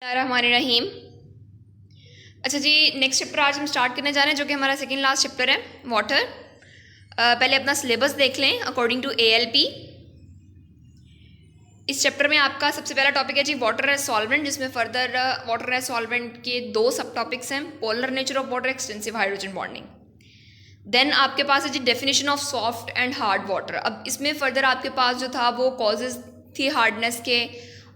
रहीम। अच्छा जी, next chapter आज हम स्टार्ट करने जा रहे हैं जो कि हमारा सेकंड लास्ट चैप्टर है, वाटर। पहले अपना सिलेबस देख लें अकॉर्डिंग टू ALP। इस चैप्टर में आपका सबसे पहला टॉपिक है जी वाटर एज सॉल्वेंट, जिसमें फर्दर वाटर एज सॉल्वेंट के 2 सब टॉपिक्स हैं, polar nature of water, extensive hydrogen bonding. Then आपके पास है जी definition of soft and hard water. अब इसमें फर्दर आपके पास जो था वो कॉजेज थी हार्डनेस के,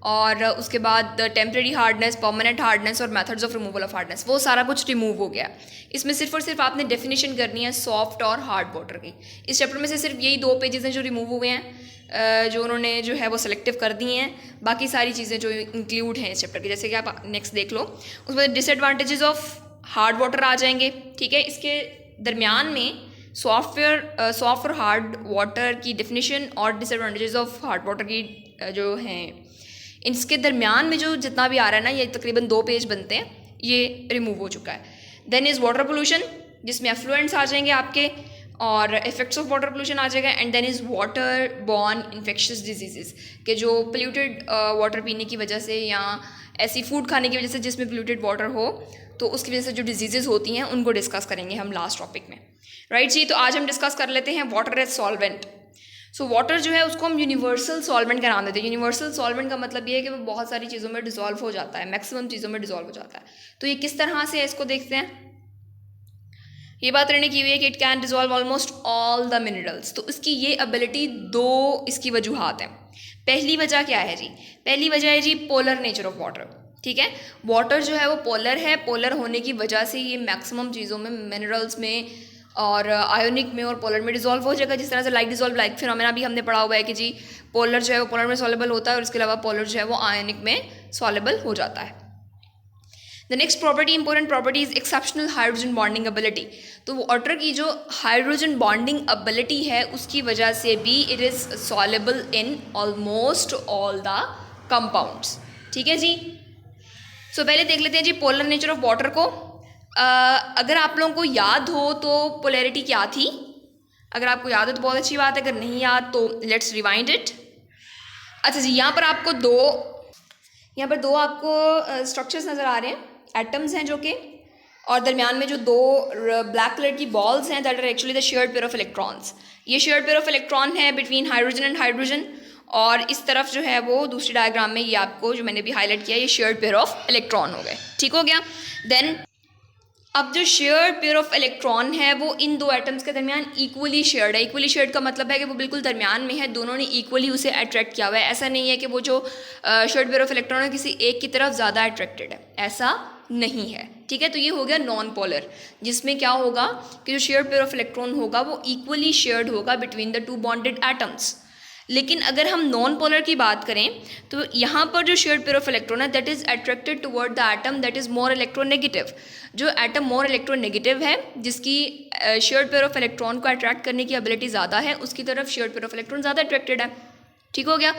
और उसके बाद टेम्प्रेरी हार्डनेस, परमानेंट हार्डनेस और methods of removal of hardness, वो सारा कुछ रिमूव हो गया। इसमें सिर्फ और सिर्फ आपने डेफिनेशन करनी है सॉफ्ट और हार्ड वाटर की। इस चैप्टर में से सिर्फ यही 2 पेजेस हैं जो रिमूव हुए हैं, जो उन्होंने जो है वो सेलेक्टिव कर दी हैं। बाकी सारी चीज़ें जो इंक्लूड हैं इस चैप्टर की, जैसे कि आप नेक्स्ट देख लो, उसमें डिसएडवांटेजेस ऑफ हार्ड वाटर आ जाएंगे। ठीक है, इसके दरमियान में सॉफ्ट और हार्ड वाटर की डेफिनेशन और डिसएडवांटेजेस ऑफ हार्ड वाटर की जो हैं, इसके दरमियान में जो जितना भी आ रहा है ना, ये तकरीबन 2 पेज बनते हैं, ये रिमूव हो चुका है। देन इज़ वाटर पोल्यूशन, जिसमें एफ्लुएंट्स आ जाएंगे आपके और इफेक्ट्स ऑफ वाटर पोल्यूशन आ जाएगा। And then is water borne infectious diseases, के जो पोल्यूटेड वाटर पीने की वजह से या ऐसी फूड खाने की वजह से जिसमें पोल्यूटेड वाटर हो, तो उसकी वजह से जो डिजीजेज होती हैं उनको डिस्कस करेंगे हम लास्ट टॉपिक में। राइट जी, तो आज हम डिस्कस कर लेते हैं water as solvent. So water जो है उसको हम यूनिवर्सल सॉल्वेंट का नाम देते हैं। यूनिवर्सल सॉल्वेंट का मतलब ये है कि वो बहुत सारी चीज़ों में डिजॉल्व हो जाता है, मैक्सिमम चीज़ों में डिजॉल्व हो जाता है। तो ये किस तरह से है इसको देखते हैं। ये बात रहने की हुई है कि it can dissolve almost all the minerals. तो इसकी ये एबिलिटी 2 इसकी वजूहात हैं। पहली वजह क्या है जी? पहली वजह है जी पोलर नेचर ऑफ वाटर। ठीक है, वाटर जो है वो पोलर है, पोलर होने की वजह से ये मैक्सिमम चीज़ों में, मिनरल्स में और आयोनिक में और पोलर में डिजॉल्व हो जाएगा। जिस तरह से लाइक डिजॉल्व लाइक फिनोमेना भी हमने पढ़ा हुआ है कि जी पोलर जो है वो पोलर में सॉलेबल होता है और इसके अलावा पोलर जो है वो आयोनिक में सॉलेबल हो जाता है। The next property, important property is exceptional hydrogen bonding ability. तो वाटर की जो हाइड्रोजन बॉन्डिंग एबिलिटी है उसकी वजह से भी it is soluble in almost all the compounds. ठीक है जी, सो पहले देख लेते हैं जी पोलर नेचर ऑफ वाटर को। अगर आप लोगों को याद हो तो पोलैरिटी क्या थी? अगर आपको याद हो तो बहुत अच्छी बात है, अगर नहीं याद तो लेट्स रिवाइंड इट। अच्छा जी, यहाँ पर दो आपको स्ट्रक्चर्स नज़र आ रहे हैं, एटम्स हैं जो कि, और दरमियान में जो 2 ब्लैक कलर की बॉल्स हैं, that are actually the shared pair of electrons. ये शेयर्ड पेयर ऑफ इलेक्ट्रॉन है बिटवीन हाइड्रोजन एंड हाइड्रोजन, और इस तरफ जो है वो दूसरी डायग्राम में ये आपको जो मैंने भी हाईलाइट किया, ये शेयर्ड पेयर ऑफ इलेक्ट्रॉन हो गए। ठीक हो गया। देन अब जो शेयर्ड पेयर ऑफ इलेक्ट्रॉन है वो इन 2 एटम्स के दरमियान इक्वली शेयर्ड है। इक्वली शेयर्ड का मतलब है कि वो बिल्कुल दरमियान में है, दोनों ने इक्वली उसे अट्रैक्ट किया हुआ है। ऐसा नहीं है कि वो जो शेयर्ड पेयर ऑफ इलेक्ट्रॉन है किसी एक की तरफ ज़्यादा अट्रैक्टेड है, ऐसा नहीं है। ठीक है, तो ये हो गया नॉन पोलर, जिसमें क्या होगा कि जो शेयर्ड पेयर ऑफ इलेक्ट्रॉन होगा वो इक्वली शेयर्ड होगा बिटवीन द 2 बॉन्डेड एटम्स। लेकिन अगर हम नॉन पोलर की बात करें तो यहाँ पर जो शेयर्ड पेयर ऑफ इलेक्ट्रॉन है that is attracted toward the atom that is more electronegative. जो एटम मोर इलेक्ट्रोनेगेटिव है, जिसकी शेयर्ड पेयर ऑफ इलेक्ट्रॉन को अट्रैक्ट करने की एबिलिटी ज़्यादा है, उसकी तरफ शेयर्ड पेयर ऑफ इलेक्ट्रॉन ज़्यादा अट्रैक्टेड है। ठीक हो गया।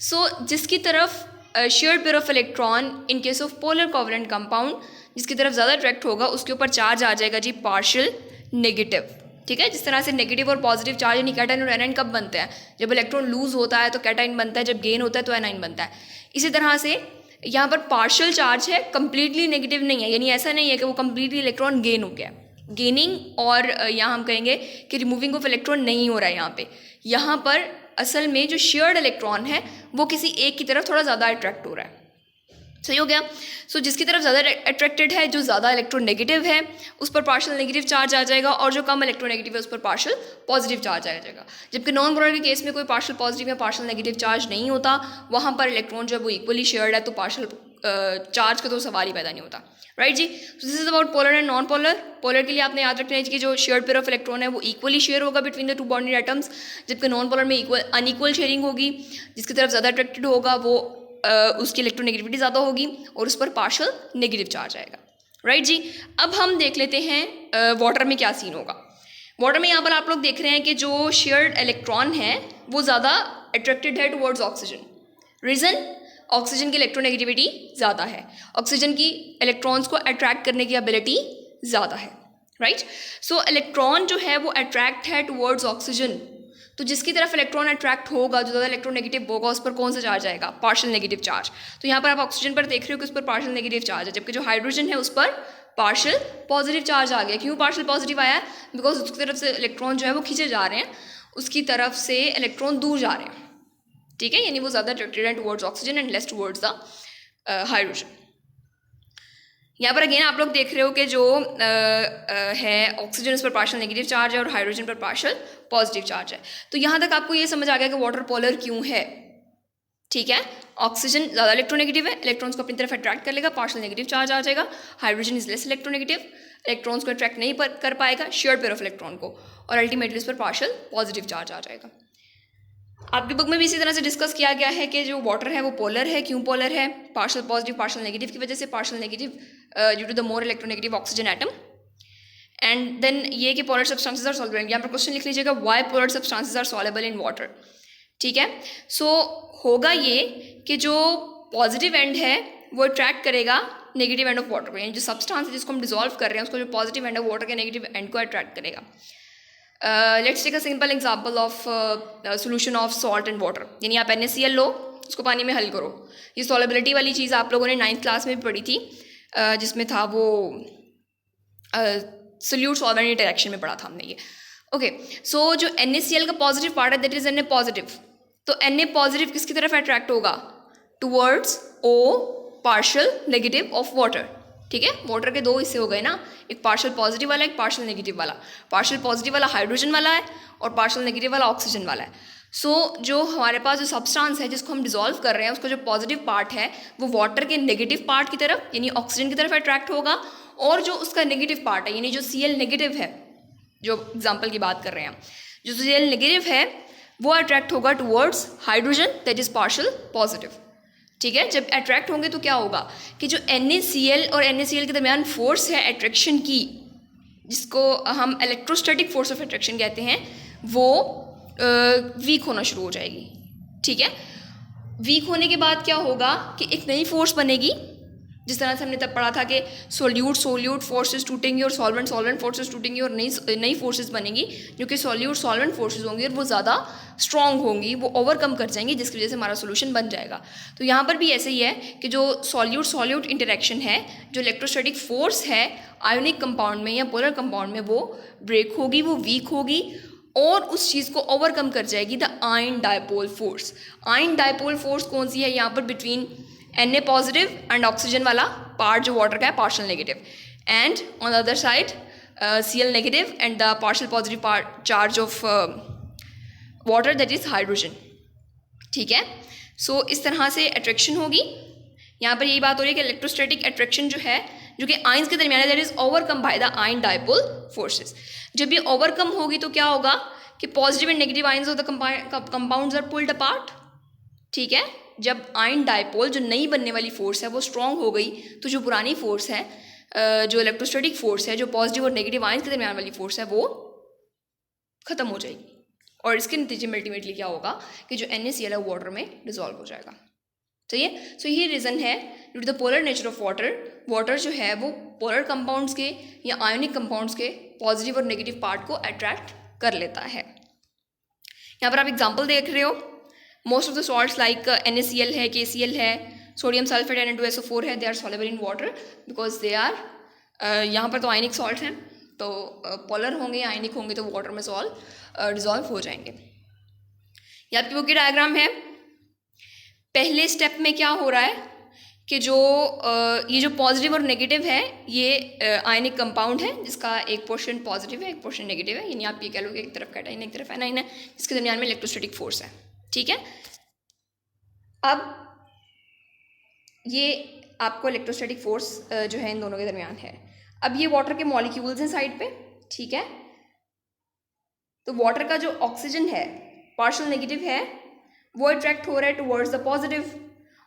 सो जिसकी तरफ shared pair of electron in case of polar covalent compound, जिसकी तरफ ज़्यादा अट्रैक्ट होगा उसके ऊपर चार्ज आ जाएगा जी पार्शियल नेगेटिव। ठीक है, जिस तरह से नेगेटिव और पॉजिटिव चार्ज यानी कैटाइन और एनाइन कब बनते हैं? जब इलेक्ट्रॉन लूज होता है तो कैटाइन बनता है, जब गेन होता है तो एनाइन बनता है। इसी तरह से यहाँ पर पार्शियल चार्ज है, कंप्लीटली नेगेटिव नहीं है, यानी ऐसा नहीं है कि वो कंप्लीटली इलेक्ट्रॉन गेन हो गया। गेनिंग और यहाँ हम कहेंगे कि रिमूविंग ऑफ इलेक्ट्रॉन नहीं हो रहा है यहाँ पे। यहाँ पर असल में जो शेयर्ड इलेक्ट्रॉन है वो किसी एक की तरफ थोड़ा ज़्यादा अट्रैक्ट हो रहा है। सही हो गया। सो जिसकी तरफ ज़्यादा अट्रैक्टेड है, जो ज़्यादा इलेक्ट्रोनेगेटिव है, उस पर पार्शियल नेगेटिव चार्ज आ जाएगा, और जो कम इलेक्ट्रोनेगेटिव है उस पर पार्शियल पॉजिटिव चार्ज आ जाएगा। जबकि नॉन पोलर के केस में कोई पार्शियल पॉजिटिव या पार्शियल नेगेटिव चार्ज नहीं होता, वहाँ पर इलेक्ट्रॉन जब वो इक्वली शेयर्ड है तो पार्शियल चार्ज का तो सवाल ही पैदा नहीं होता। राइट जी, so this is about polar and non polar. Polar के लिए आपने याद रखना है कि जो शेयर्ड पेयर ऑफ इलेक्ट्रॉन है वो इक्वली शेयर होगा बिटवीन द 2 बॉन्डेड एटम्स, जबकि नॉन पोलर में अनइक्वल शेयरिंग होगी। जिसकी तरफ ज़्यादा अट्रैक्टेड होगा वो उसकी इलेक्ट्रोनेगेटिविटी ज़्यादा होगी और उस पर पार्शियल नेगेटिव चार्ज आएगा। राइट जी, अब हम देख लेते हैं वाटर में क्या सीन होगा। वाटर में यहाँ पर आप लोग देख रहे हैं कि जो शेयर्ड इलेक्ट्रॉन है वो ज़्यादा अट्रैक्टेड है टुवर्ड्स ऑक्सीजन। रीज़न, ऑक्सीजन की इलेक्ट्रोनेगेटिविटी ज़्यादा है, ऑक्सीजन की इलेक्ट्रॉन्स को अट्रैक्ट करने की एबिलिटी ज़्यादा है। राइट, सो इलेक्ट्रॉन जो है वो अट्रैक्ट है टुवर्ड्स ऑक्सीजन, तो जिसकी तरफ इलेक्ट्रॉन अट्रैक्ट होगा, जो ज़्यादा इलेक्ट्रोनेगेटिव होगा, उस पर कौन सा चार्ज आएगा? Partial negative charge. तो यहाँ पर आप ऑक्सीजन पर देख रहे हो कि उस पर पार्शियल नेगेटिव चार्ज है, जबकि जो हाइड्रोजन है उस पर पार्शियल पॉजिटिव चार्ज आ गया। क्यों पार्शियल पॉजिटिव आया? बिकॉज उसकी तरफ से इलेक्ट्रॉन जो है वो खींचे जा रहे हैं, उसकी तरफ से इलेक्ट्रॉन दूर जा रहे हैं, ठीक है, यानी वो ज़्यादा अट्रैक्टेड है towards oxygen and less towards the hydrogen. यहाँ पर अगेन आप लोग देख रहे हो कि जो है ऑक्सीजन उस पर पार्शियल नेगेटिव चार्ज है और हाइड्रोजन पर पार्शियल पॉजिटिव चार्ज है। तो यहाँ तक आपको ये समझ आ गया कि वाटर पोलर क्यों है, ठीक है। ऑक्सीजन ज़्यादा इलेक्ट्रोनेगेटिव है, इलेक्ट्रॉन्स को अपनी तरफ अट्रैक्ट कर लेगा, पार्शियल नेगेटिव चार्ज आ जाएगा। Hydrogen is less electronegative, electrons को अट्रैक्ट नहीं कर पाएगा, शेयर पेयर ऑफ इलेक्ट्रॉन को, और अल्टीमेटली इस पर पार्शियल पॉजिटिव चार्ज आ जाएगा। आपकी बुक में भी इसी तरह से डिस्कस किया गया है कि जो वाटर है वो पोलर है। क्यों पोलर है? पार्शियल पॉजिटिव पार्शियल नेगेटिव की वजह से। Partial negative due to the more electronegative oxygen atom, and then ये कि पोलर सब्सटेंसेस आर सॉल्युबल। यहाँ पर क्वेश्चन लिख लीजिएगा, why polar substances are soluble in water, ठीक है। सो होगा ये कि जो पॉजिटिव एंड है वो अट्रैक्ट करेगा नेगेटिव एंड ऑफ वाटर को, यानी जो सब्सटेंस है जिसको हम डिजोल्व कर रहे हैं उसको जो पॉजिटिव एंड ऑफ वाटर के नेगेटिव एंड को अट्रैक्ट करेगा। Let's take a simple example of solution of salt and water, यानी आप NaCl लो, उसको पानी में हल करो। ये सॉल्युबिलिटी वाली चीज़ आप लोगों ने 9th क्लास में भी पढ़ी थी, जिसमें था वो सोल्यूट सॉल्वेंट इंटरेक्शन में पढ़ा था हमने ये। ओके, सो जो NaCl का पॉजिटिव पार्ट है दैट इज Na पॉजिटिव, तो Na पॉजिटिव किसकी तरफ अट्रैक्ट होगा? Towards O partial negative of water, ठीक है। वाटर के दो हिस्से हो गए ना, एक पार्शियल पॉजिटिव वाला, एक पार्शियल नेगेटिव वाला। पार्शियल पॉजिटिव वाला हाइड्रोजन वाला है और पार्शियल नेगेटिव वाला ऑक्सीजन वाला है। सो जो हमारे पास जो सब्सटेंस है जिसको हम डिजोल्व कर रहे हैं उसका जो पॉजिटिव पार्ट है वो वाटर के नेगेटिव पार्ट की तरफ यानी ऑक्सीजन की तरफ अट्रैक्ट होगा, और जो उसका नेगेटिव पार्ट है यानी जो Cl नेगेटिव है, जो एग्जाम्पल की बात कर रहे हैं, जो Cl नेगेटिव है वो अट्रैक्ट होगा towards hydrogen that is partial positive, ठीक है। जब अट्रैक्ट होंगे तो क्या होगा कि जो NaCl और NaCl के दरमियान फोर्स है अट्रैक्शन की, जिसको हम इलेक्ट्रोस्टैटिक फोर्स ऑफ अट्रैक्शन कहते हैं, वो वीक होना शुरू हो जाएगी, ठीक है। वीक होने के बाद क्या होगा कि एक नई फोर्स बनेगी, जिस तरह से हमने तब पढ़ा था कि सोल्यूट फोर्सेस टूटेंगी और सॉल्वेंट फोर्सेस टूटेंगी और नई फोर्सेस बनेंगी, जो कि सॉल्वेंट फोर्सेस होंगी और वो ज़्यादा स्ट्रॉन्ग होंगी, वो ओवरकम कर जाएंगी, जिसकी वजह से हमारा सोल्यूशन बन जाएगा। तो यहाँ पर भी ऐसे ही है कि जो सॉल्यूट इंटरेक्शन है, जो इलेक्ट्रोस्टैटिक फोर्स है आयोनिक कंपाउंड में या पोलर कंपाउंड में, वो ब्रेक होगी, वो वीक होगी और उस चीज़ को ओवरकम कर जाएगी the ion dipole force. Ion dipole force कौन सी है? यहाँ पर between Na positive and oxygen वाला पार्ट जो वाटर का है partial negative, and on the other side Cl negative and the partial positive part charge of water that is hydrogen, ठीक है। सो इस तरह से अट्रैक्शन होगी। यहाँ पर यही बात हो रही है कि इलेक्ट्रोस्टैटिक अट्रैक्शन जो है, जो कि आयंस के दरमियान है, that is overcome by the ion dipole forces. जब ये ओवरकम होगी तो क्या होगा कि positive and negative ions of the compounds are pulled apart, ठीक है। जब आयन डायपोल जो नई बनने वाली फोर्स है वो स्ट्रॉन्ग हो गई, तो जो पुरानी फोर्स है, जो इलेक्ट्रोस्टैटिक फोर्स है, जो पॉजिटिव और नेगेटिव आयंस के दरमियान वाली फोर्स है, वो खत्म हो जाएगी, और इसके नतीजे में अल्टीमेटली क्या होगा कि जो NaCl है वाटर में डिजोल्व हो जाएगा, सही है। सो ये रीज़न है due to the polar nature of water जो है वो पोलर कंपाउंड्स के या आयोनिक कंपाउंड्स के पॉजिटिव और नेगेटिव पार्ट को अट्रैक्ट कर लेता है। यहाँ पर आप एग्जाम्पल देख रहे हो, most of the salts like NaCl है, KCl है, सोडियम सल्फेट Na2SO4 है, they are soluble in water because they are, यहाँ पर तो आयनिक सॉल्ट हैं, तो पोलर होंगे आयनिक होंगे तो वाटर में डिजॉल्व हो जाएंगे। ये आपकी बुक की डायग्राम है। पहले स्टेप में क्या हो रहा है कि जो ये जो पॉजिटिव और नेगेटिव है ये आयनिक कंपाउंड है, जिसका एक पोर्शन पॉजिटिव है एक पोर्शन नेगेटिव है, यानी आप ये कह लो कि एक तरफ कैटाइन एक तरफ एनाइन है, जिसके दरमियान में इलेक्ट्रोस्टैटिक फोर्स है, ठीक है। अब ये आपको इलेक्ट्रोस्टैटिक फोर्स जो है इन दोनों के दरमियान है। अब ये वाटर के मॉलिक्यूल्स हैं साइड पे, ठीक है। तो वाटर का जो ऑक्सीजन है पार्शियल नेगेटिव है, वो अट्रैक्ट हो रहा है टुवर्ड्स द पॉजिटिव,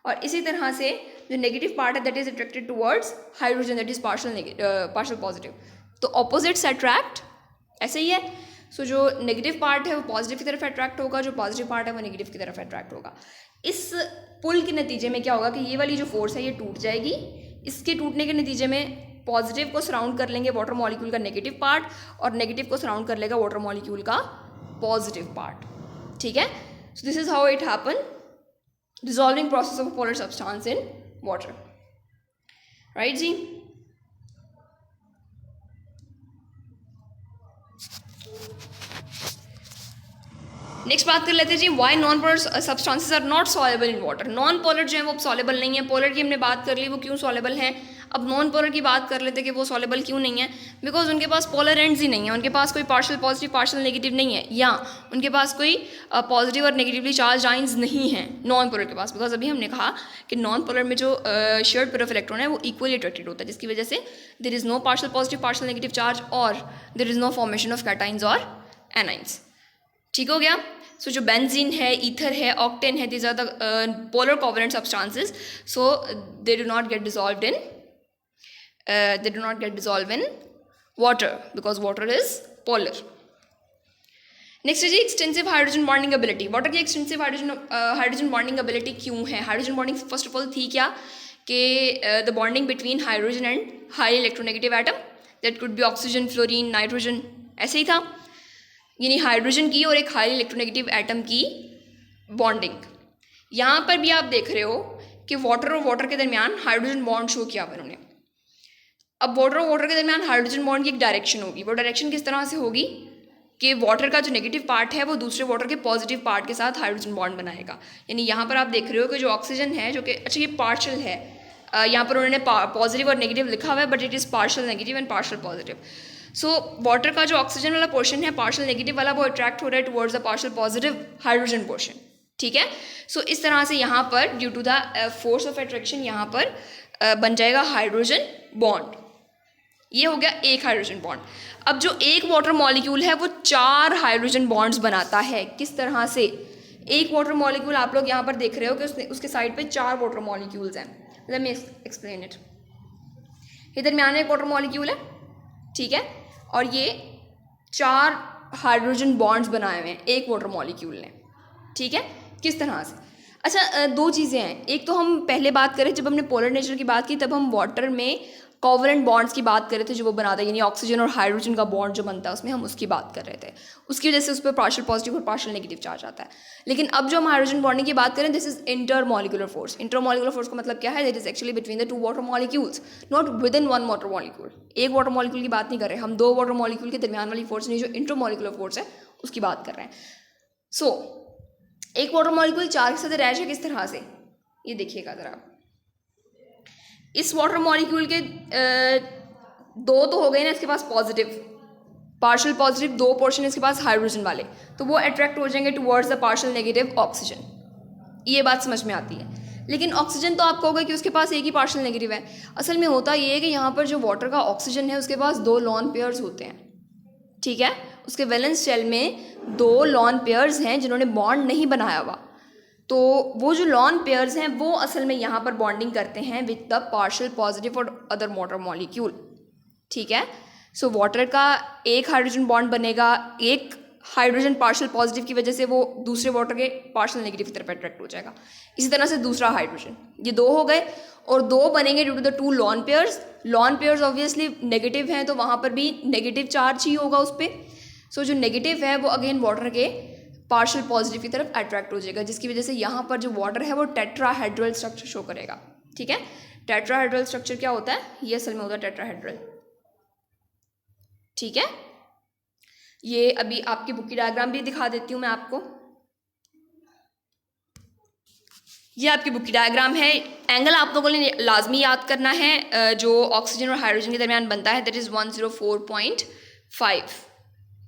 और इसी तरह से जो नेगेटिव पार्ट है that is attracted towards hydrogen that is partial positive. तो ऑपोजिट्स अट्रैक्ट, ऐसे ही है। सो जो नेगेटिव पार्ट है वो पॉजिटिव की तरफ अट्रैक्ट होगा, जो पॉजिटिव पार्ट है वो नेगेटिव की तरफ अट्रैक्ट होगा। इस पुल के नतीजे में क्या होगा कि ये वाली जो फोर्स है ये टूट जाएगी। इसके टूटने के नतीजे में पॉजिटिव को सराउंड कर लेंगे वाटर मॉलिक्यूल का नेगेटिव पार्ट, और नेगेटिव को सराउंड कर लेगा वाटर मॉलिक्यूल का पॉजिटिव पार्ट, ठीक है. So this is how it happen, dissolving process of polar substance in water. Right जी. नेक्स्ट बात कर लेते हैं जी, why non polar substances are not soluble in water. Non polar जो है वो सॉलेबल नहीं है. पोलर की हमने बात कर ली, वो क्यों सॉलेबल हैं. अब नॉन पोलर की बात कर लेते हैं कि वो सॉलेबल क्यों नहीं है. बिकॉज उनके पास पोलर एंड्स ही नहीं है. उनके पास कोई पार्शियल पॉजिटिव पार्शियल नेगेटिव नहीं है, या उनके पास कोई पॉजिटिव और नेगेटिवली चार्ज आइंस नहीं हैं नॉन पोलर के पास. बिकॉज अभी हमने कहा कि नॉन पोलर में जो शेयर्ड पेयर ऑफ इलेक्ट्रॉन है वो इक्वली अट्रैक्टेड होता है, जिसकी वजह से there is no partial positive partial negative charge और there is no formation of cations और एनाइंस. ठीक हो गया. सो जो बेंजीन है, ईथर है, ऑक्टेन है, these are the polar covalent substances. So they do not get dissolved in water because water is polar. Next है जी extensive hydrogen bonding ability. Water की एक्सटेंसिव हाइड्रोजन बॉन्डिंग एबिलिटी क्यों है. Hydrogen bonding first of all थी क्या कि the bonding between hydrogen and high electronegative atom, that could be oxygen, fluorine, nitrogen, ऐसे ही था. यानी हाइड्रोजन की और एक हाई इलेक्ट्रोनेगेटिव एटम की बॉन्डिंग. यहाँ पर भी आप देख रहे हो कि वाटर और वाटर के दरमियान हाइड्रोजन बॉन्ड शो किया हुआ उन्होंने. अब वाटर और वाटर के दरमियान हाइड्रोजन बॉन्ड की एक डायरेक्शन होगी. वो डायरेक्शन किस तरह से होगी कि वाटर का जो नेगेटिव पार्ट है वो दूसरे वाटर के पॉजिटिव पार्ट के साथ हाइड्रोजन बॉन्ड बनाएगा. यानी यहाँ पर आप देख रहे हो कि जो ऑक्सीजन है, जो कि अच्छा ये पार्शियल है, यहाँ पर उन्होंने पॉजिटिव और नेगेटिव लिखा हुआ है, but it is partial negative and partial positive. So water का जो ऑक्सीजन वाला पोर्शन है पार्शियल नेगेटिव वाला, वो अट्रैक्ट हो रहा है towards the partial positive hydrogen portion. ठीक है. सो इस तरह से यहाँ पर due to the force of attraction यहाँ पर बन जाएगा हाइड्रोजन बॉन्ड. ये हो गया एक हाइड्रोजन बॉन्ड. अब जो एक वाटर मॉलिक्यूल है वो 4 हाइड्रोजन बॉन्ड्स बनाता है. किस तरह से. एक वाटर मॉलिक्यूल आप लोग यहाँ पर देख रहे हो कि उसके साइड पे 4 वाटर मॉलिक्यूल्स हैं. Let me explain it. ये दरमियान में एक वाटर मॉलिक्यूल है, ठीक है, और ये 4 हाइड्रोजन बॉन्ड्स बनाए हुए हैं एक वाटर मॉलिक्यूल ने. ठीक है. किस तरह से. अच्छा 2 चीज़ें हैं. एक तो हम पहले बात करें, जब हमने पोलर नेचर की बात की तब हम वाटर में कोवलेंट बॉन्ड्स की बात कर रहे थे जो वो बनाता है, यानी ऑक्सीजन और हाइड्रोजन का बॉन्ड जो बनता है उसमें हम उसकी बात कर रहे थे. उसकी वजह से उस पर पार्शियल पॉजिटिव और पार्शियल नेगेटिव चार्ज आता है. लेकिन अब जो हम हाइड्रोजन बॉन्डिंग की बात करें, this is intermolecular force. Intermolecular force का मतलब क्या है. That is actually between the 2 water molecules, not with in 1 water molecule. एक वाटर मॉलिक्यूल की बात नहीं कर रहे हम, 2 वाटर मॉलिक्यूल के दरमियान वाली फोर्स नहीं, जो इंटरमॉलिक्यूलर फोर्स है उसकी बात कर रहे हैं. सो एक वाटर मॉलिक्यूल 4 के साथ अटैच है. किस तरह से, ये देखिएगा ज़रा. इस वाटर मॉलिक्यूल के 2 तो हो गए ना इसके पास पॉजिटिव, पार्शियल पॉजिटिव 2 पोर्शन इसके पास हाइड्रोजन वाले, तो वो अट्रैक्ट हो जाएंगे towards the partial negative oxygen. ये बात समझ में आती है. लेकिन ऑक्सीजन तो आप कहोगे कि उसके पास एक ही पार्शियल नेगेटिव है. असल में होता ये है कि यहाँ पर जो वाटर का ऑक्सीजन है उसके पास 2 लॉन पेयर्स होते हैं. ठीक है. उसके वैलेंस शेल में 2 लॉन पेयर्स हैं जिन्होंने बॉन्ड नहीं बनाया हुआ. तो वो जो लॉन पेयर्स हैं वो असल में यहाँ पर बॉन्डिंग करते हैं विद द पार्शियल पॉजिटिव और अदर वाटर मॉलिक्यूल. ठीक है. सो वाटर का एक हाइड्रोजन बॉन्ड बनेगा, एक हाइड्रोजन पार्शियल पॉजिटिव की वजह से वो दूसरे वाटर के पार्शियल नेगेटिव की तरफ अट्रैक्ट हो जाएगा. इसी तरह से दूसरा हाइड्रोजन, ये 2 हो गए और 2 बनेंगे due to the 2 lone pairs. Lone pairs obviously negative हैं तो वहाँ पर भी नेगेटिव चार्ज ही होगा उस पर. सो जो नेगेटिव है वो अगेन वाटर के पार्शियल पॉजिटिव की तरफ अट्रैक्ट हो जाएगा, जिसकी वजह से यहाँ पर जो वाटर है वो टेट्राहेड्रल स्ट्रक्चर शो करेगा. ठीक है. टेट्राहेड्रल स्ट्रक्चर क्या होता है, ये असल में होता है टेट्राहेड्रल. ठीक है. ये अभी आपकी बुक की डायग्राम भी दिखा देती हूँ मैं आपको. ये आपकी बुक की डायग्राम है. एंगल आप लोगों ने लाजमी याद करना है जो ऑक्सीजन और हाइड्रोजन के दरमियान बनता है, दैट इज 104.5.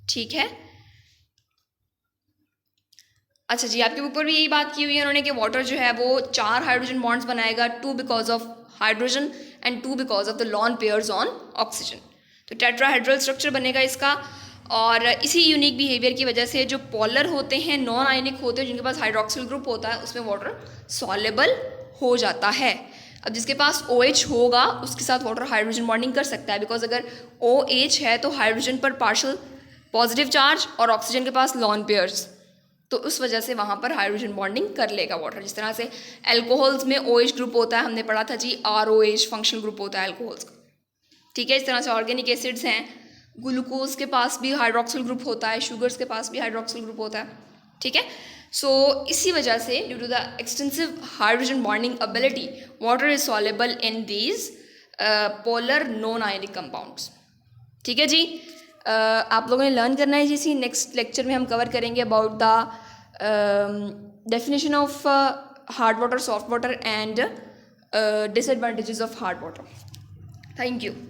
ठीक है. अच्छा जी, आपकी बुक पर भी यही बात की हुई है उन्होंने कि वाटर जो है वो 4 हाइड्रोजन बॉन्ड्स बनाएगा, 2 because of hydrogen and 2 because of the lawn pairs on oxygen. तो टेट्राहेड्रल स्ट्रक्चर बनेगा इसका. और इसी यूनिक बिहेवियर की वजह से जो पोलर होते हैं, नॉन आयनिक होते हैं, जिनके पास हाइड्रोक्सिल ग्रुप होता है, उसमें वाटर सॉलेबल हो जाता है. अब जिसके पास OH होगा उसके साथ वाटर हाइड्रोजन बॉन्डिंग कर सकता है, बिकॉज अगर OH है तो हाइड्रोजन पर पार्शियल पॉजिटिव चार्ज और ऑक्सीजन के पास लॉन पेयर्स, तो उस वजह से वहाँ पर हाइड्रोजन बॉन्डिंग कर लेगा वाटर. जिस तरह से एल्कोहल्स में OH ग्रुप होता है, हमने पढ़ा था जी, ROH फंक्शनल ग्रुप होता है एल्कोहल्स का. ठीक है. इस तरह से ऑर्गेनिक एसिड्स हैं, ग्लूकोज के पास भी हाइड्रोक्सिल ग्रुप होता है, शुगर्स के पास भी हाइड्रोक्सिल ग्रुप होता है. ठीक है। सो इसी वजह से due to the extensive hydrogen bonding ability water is soluble in these polar non ionic compounds. ठीक है जी। आप लोगों ने लर्न करना है जी। नेक्स्ट लेक्चर में हम कवर करेंगे about the definition of hard water, soft water and disadvantages of hard water. Thank you.